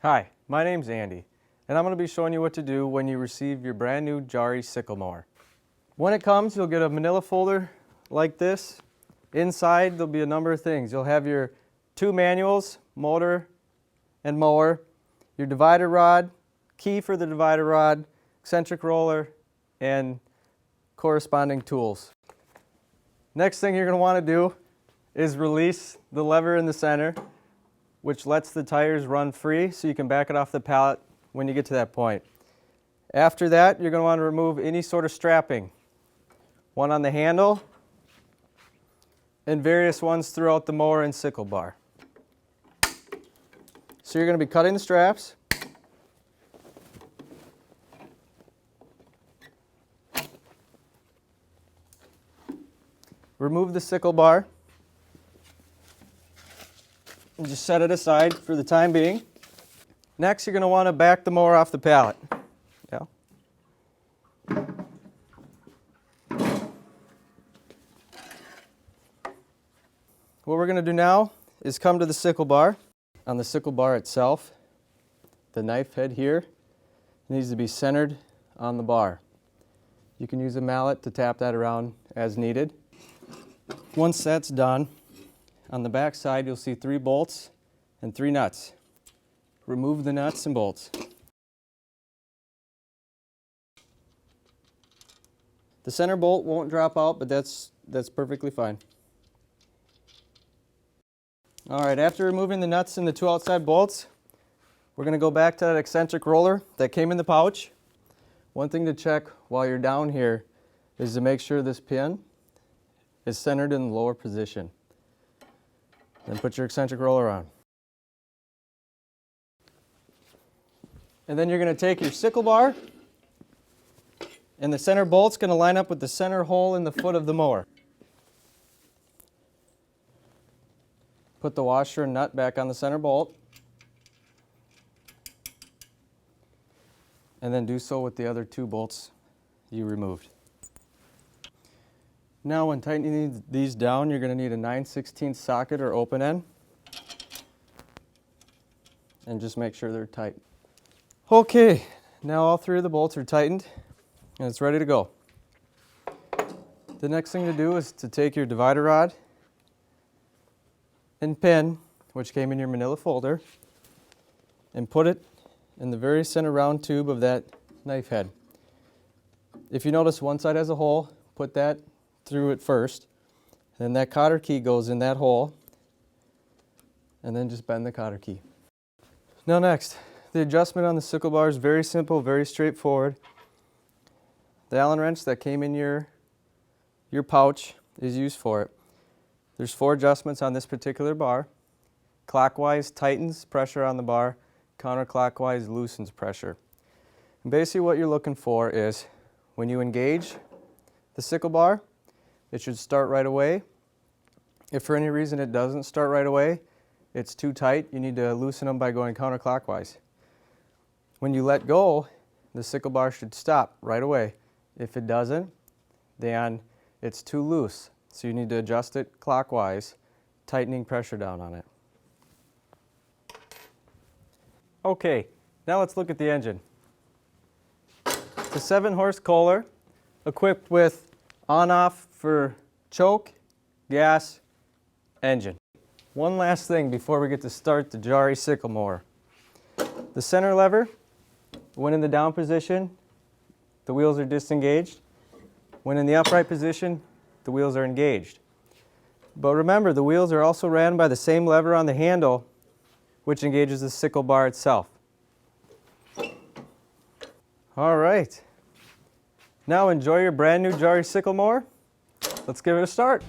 Hi, my name's Andy, and I'm going to be showing you what to do when you receive your brand new Jari sickle mower. When it comes, you'll get a manila folder like this. Inside, there'll be a number of things. You'll have your two manuals, motor and mower, your divider rod, key for the divider rod, eccentric roller, and corresponding tools. Next thing you're going to want to do is release the lever in the center, which lets the tires run free so you can back it off the pallet when you get to that point. After that, you're going to want to remove any sort of strapping, one on the handle and various ones throughout the mower and sickle bar. So you're going to be cutting the straps. Remove the sickle bar. And just set it aside for the time being. Next, you're going to want to back the mower off the pallet. Yeah. What we're going to do now is come to the sickle bar. On the sickle bar itself, the knife head here needs to be centered on the bar. You can use a mallet to tap that around as needed. Once that's done, on the back side you'll see 3 bolts and 3 nuts. Remove the nuts and bolts. The center bolt won't drop out, but that's perfectly fine. Alright, after removing the nuts and the 2 outside bolts, we're going to go back to that eccentric roller that came in the pouch. One thing to check while you're down here is to make sure this pin is centered in the lower position. Then put your eccentric roller on. And then you're going to take your sickle bar, and the center bolt's going to line up with the center hole in the foot of the mower. Put the washer and nut back on the center bolt, and then do so with the other 2 bolts you removed. Now when tightening these down, you're going to need a 9/16 socket or open end, and just make sure they're tight. Okay, now all 3 of the bolts are tightened and it's ready to go. The next thing to do is to take your divider rod and pin, which came in your manila folder, and put it in the very center round tube of that knife head. If you notice one side has a hole, put that through it first, then that cotter key goes in that hole, and then just bend the cotter key. Now next, the adjustment on the sickle bar is very simple, very straightforward. The Allen wrench that came in your pouch is used for it. There's 4 adjustments on this particular bar. Clockwise tightens pressure on the bar, counterclockwise loosens pressure. And basically what you're looking for is when you engage the sickle bar, it should start right away. If for any reason it doesn't start right away, it's too tight, you need to loosen them by going counterclockwise. When you let go, the sickle bar should stop right away. If it doesn't, then it's too loose, so you need to adjust it clockwise, tightening pressure down on it. Okay, now let's look at the engine. It's a 7-horse Kohler equipped with on-off for choke, gas, engine. One last thing before we get to start the Jari sickle mower. The center lever, when in the down position, the wheels are disengaged. When in the upright position, the wheels are engaged. But remember, the wheels are also ran by the same lever on the handle, which engages the sickle bar itself. All right. Now enjoy your brand new Jari sickle mower. Let's give it a start.